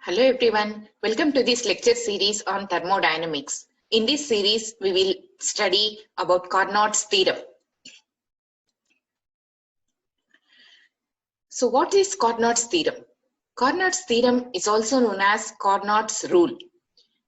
Hello everyone, welcome to this lecture series on thermodynamics. In this series, we will study about Carnot's theorem. So what is Carnot's theorem? Carnot's theorem is also known as Carnot's rule.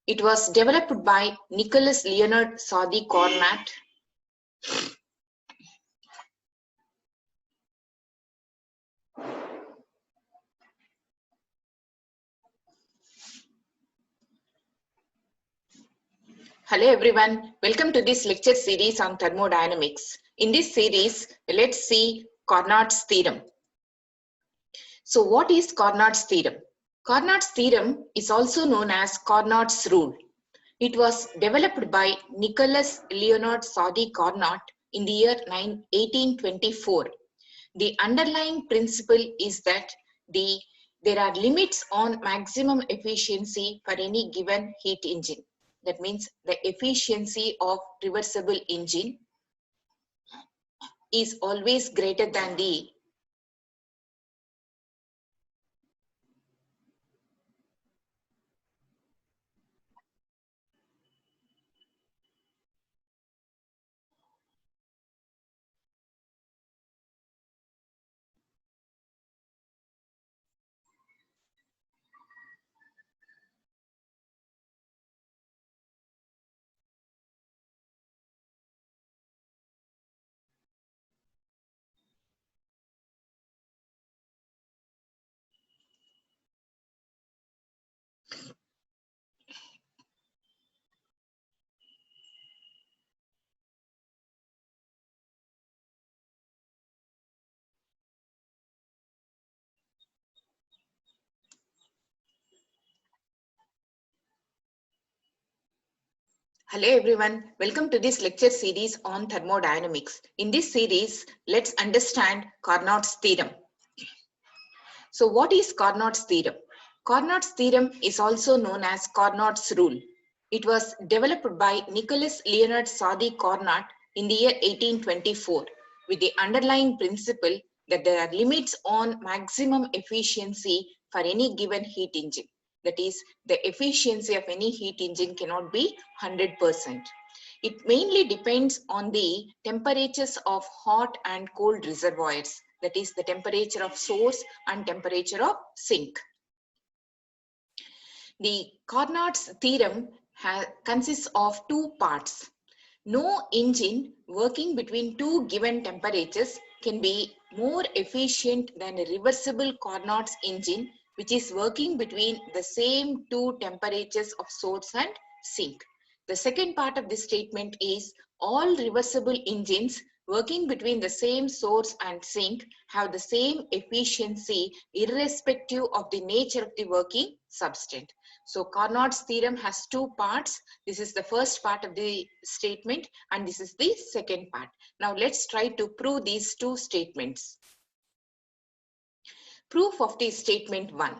It was developed by Nicholas Leonard Sadi Carnot. Hello everyone, welcome to this lecture series on thermodynamics. In this series, let's see Carnot's theorem. So what is Carnot's theorem? Carnot's theorem is also known as Carnot's rule. It was developed by Nicholas Leonard Sadi Carnot in the year 1824. The underlying principle is that there are limits on maximum efficiency for any given heat engine. That means the efficiency of reversible engine is always greater than the Hello everyone, welcome to this lecture series on thermodynamics. In this series, let's understand Carnot's theorem. So what is Carnot's theorem? Carnot's theorem is also known as Carnot's rule. It was developed by Nicholas Leonard Sadi Carnot in the year 1824 with the underlying principle that there are limits on maximum efficiency for any given heat engine. That is, the efficiency of any heat engine cannot be 100%. It mainly depends on the temperatures of hot and cold reservoirs. That is, the temperature of source and temperature of sink. The Carnot's theorem consists of two parts. No engine working between two given temperatures can be more efficient than a reversible Carnot's engine which is working between the same two temperatures of source and sink. The second part of this statement is all reversible engines working between the same source and sink have the same efficiency irrespective of the nature of the working substance. So Carnot's theorem has two parts. This is the first part of the statement and this is the second part. Now let's try to prove these two statements. Proof of the statement 1.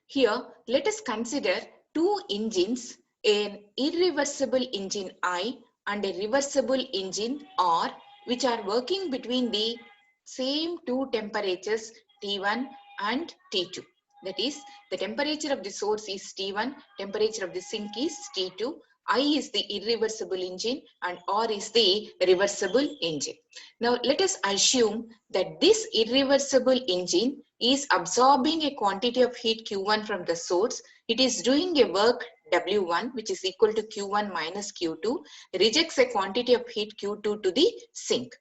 Here, let us consider two engines, an irreversible engine I and a reversible engine R, which are working between the same two temperatures T1 and T2. That is, the temperature of the source is T1, temperature of the sink is T2. I is the irreversible engine and R is the reversible engine. Now let us assume that this irreversible engine is absorbing a quantity of heat Q1 from the source. It is doing a work W1 which is equal to Q1 minus Q2, rejects a quantity of heat Q2 to the sink.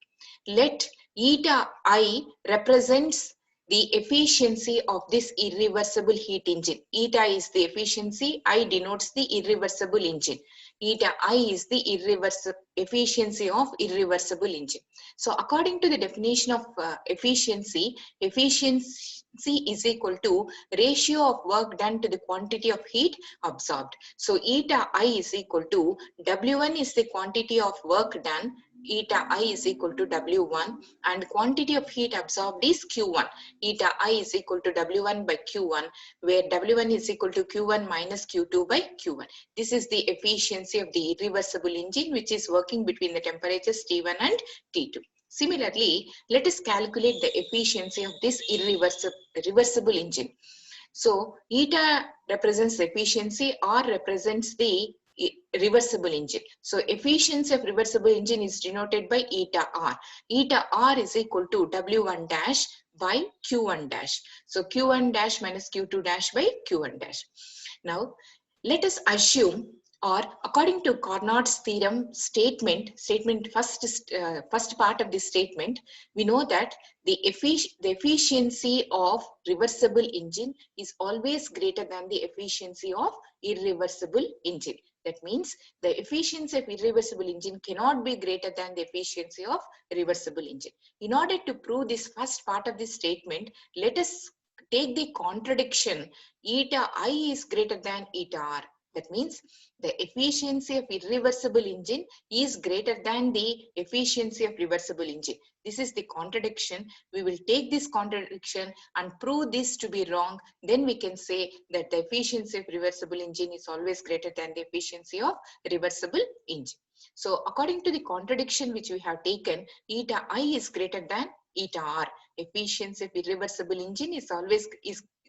Let eta I represents the efficiency of this irreversible heat engine. Eta is the efficiency, I denotes the irreversible engine. Eta I is the efficiency of irreversible engine. So according to the definition of efficiency is equal to ratio of work done to the quantity of heat absorbed. So eta I is equal to W1 is the quantity of work done, eta I is equal to W1 and quantity of heat absorbed is Q1. Eta I is equal to W1 by Q1 where W1 is equal to Q1 minus Q2 by Q1. This is the efficiency of the irreversible engine which is working between the temperatures T1 and T2. Similarly, let us calculate the efficiency of this reversible engine. So eta represents the efficiency, R represents the reversible engine. So efficiency of reversible engine is denoted by eta R. Eta R is equal to W1 dash by Q1 dash. So Q1 dash minus Q2 dash by Q1 dash. Now let us assume, or according to Carnot's theorem first part of this statement, we know that the efficiency of reversible engine is always greater than the efficiency of irreversible engine. That means the efficiency of irreversible engine cannot be greater than the efficiency of reversible engine. In order to prove this first part of this statement, let us take the contradiction eta I is greater than eta R. That means the efficiency of irreversible engine is greater than the efficiency of reversible engine. This is the contradiction. We will take this contradiction and prove this to be wrong. Then we can say that the efficiency of reversible engine is always greater than the efficiency of reversible engine. So according to the contradiction which we have taken, eta I is greater than eta R. Efficiency of irreversible engine is always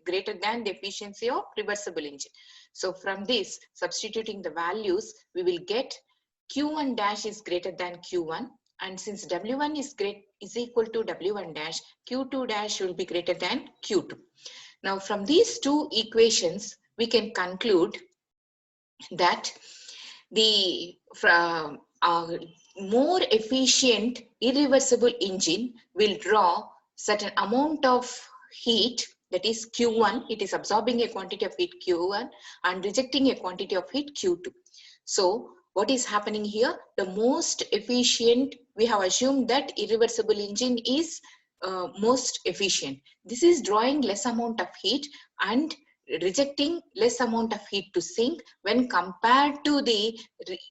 greater than the efficiency of reversible engine. So from this, substituting the values, we will get Q1 dash is greater than Q1, and since W1 is equal to W1 dash, Q2 dash will be greater than Q2. Now from these two equations, we can conclude that the more efficient irreversible engine will draw certain amount of heat, that is Q1, it is absorbing a quantity of heat Q1 and rejecting a quantity of heat Q2. So what is happening here? The most efficient, we have assumed that irreversible engine is most efficient. This is drawing less amount of heat and rejecting less amount of heat to sink when compared to the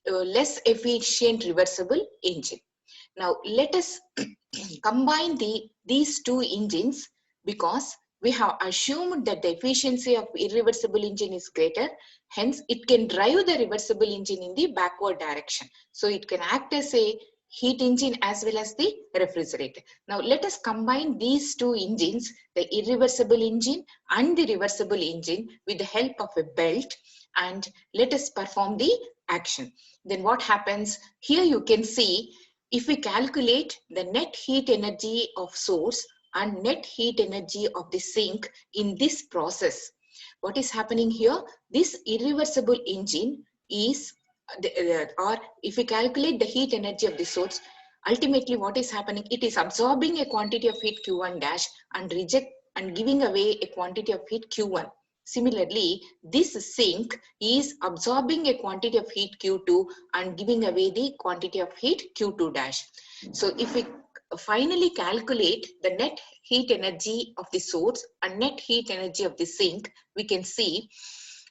less efficient reversible engine. Now let us combine these two engines, because we have assumed that the efficiency of irreversible engine is greater. Hence, it can drive the reversible engine in the backward direction. So it can act as a heat engine as well as the refrigerator. Now let us combine these two engines, the irreversible engine and the reversible engine, with the help of a belt, and let us perform the action. Then what happens? Here you can see, if we calculate the net heat energy of source and net heat energy of the sink in this process, what is happening here? This irreversible engine is, or if we calculate the heat energy of the source, ultimately what is happening? It is absorbing a quantity of heat Q1 dash and giving away a quantity of heat Q1. Similarly, this sink is absorbing a quantity of heat Q2 and giving away the quantity of heat Q2 dash. So if we finally calculate the net heat energy of the source and net heat energy of the sink, we can see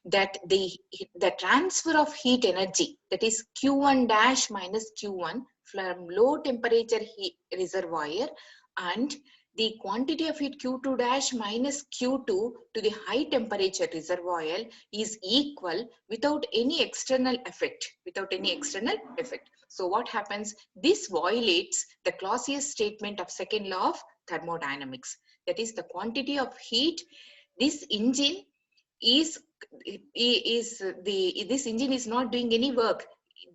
that the transfer of heat energy, that is Q1 dash minus Q1 from low temperature heat reservoir, and the quantity of heat Q2 dash minus Q2 to the high temperature reservoir is equal without any external effect. So what happens? This violates the Clausius statement of second law of thermodynamics. That is, the quantity of heat this engine is not doing any work.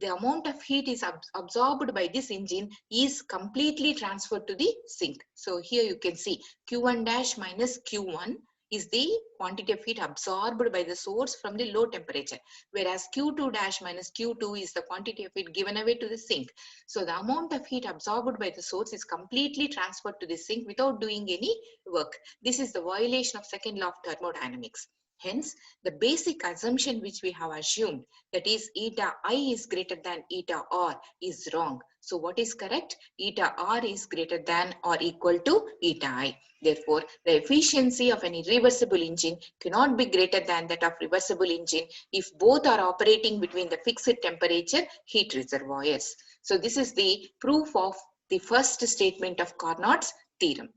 The amount of heat is absorbed by this engine is completely transferred to the sink. So here you can see Q1 dash minus Q1 is the quantity of heat absorbed by the source from the low temperature, whereas Q2 dash minus Q2 is the quantity of heat given away to the sink. So the amount of heat absorbed by the source is completely transferred to the sink without doing any work. This is the violation of second law of thermodynamics. Hence, the basic assumption which we have assumed, that is eta I is greater than eta R, is wrong. So what is correct? Eta R is greater than or equal to eta I. Therefore, the efficiency of an irreversible engine cannot be greater than that of reversible engine if both are operating between the fixed temperature heat reservoirs. So this is the proof of the first statement of Carnot's theorem.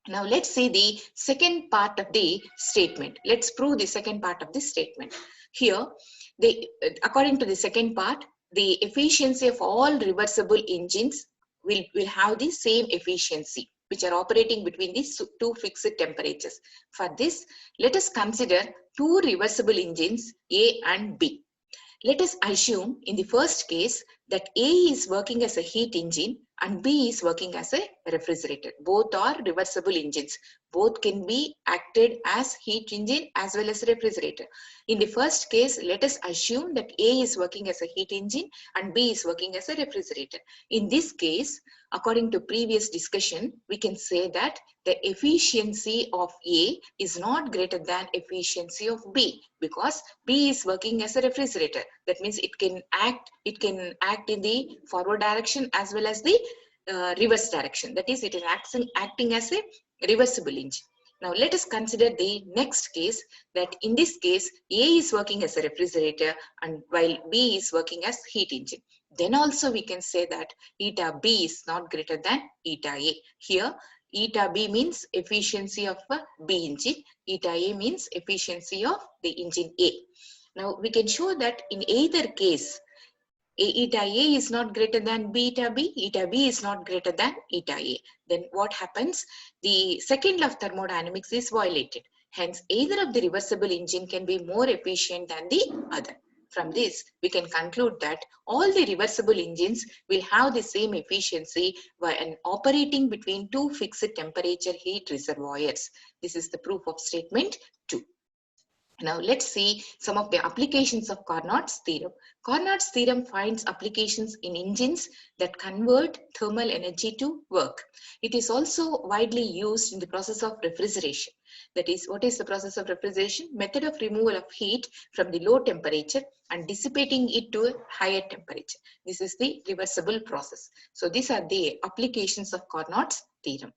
Now let's see the second part of the statement. Let's prove the second part of this statement. Here, according to the second part, the efficiency of all reversible engines will have the same efficiency. which are operating between these two fixed temperatures. For this, let us consider two reversible engines A and B. Let us assume in the first case that A is working as a heat engine and B is working as a refrigerator. Both are reversible engines. Both can be acted as heat engine as well as refrigerator. In the first case, let us assume that A is working as a heat engine and B is working as a refrigerator. In this case, according to previous discussion, we can say that the efficiency of A is not greater than efficiency of B because B is working as a refrigerator. That means it can act in the forward direction as well as the reverse direction. That is, it is acting as a reversible engine. Now let us consider the next case, that in this case A is working as a refrigerator and while B is working as heat engine. Then also we can say that eta B is not greater than eta A. Here eta B means efficiency of a B engine, eta A means efficiency of the engine A. Now we can show that in either case eta A is not greater than beta B, eta B is not greater than eta A. Then what happens? The second law of thermodynamics is violated. Hence, either of the reversible engine can be more efficient than the other. From this, we can conclude that all the reversible engines will have the same efficiency when operating between two fixed temperature heat reservoirs. This is the proof of statement 2. Now let's see some of the applications of Carnot's theorem. Carnot's theorem finds applications in engines that convert thermal energy to work. It is also widely used in the process of refrigeration. That is, what is the process of refrigeration? Method of removal of heat from the low temperature and dissipating it to a higher temperature. This is the reversible process. So these are the applications of Carnot's theorem.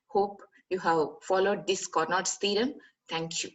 Hope you have followed this Carnot's theorem. Thank you.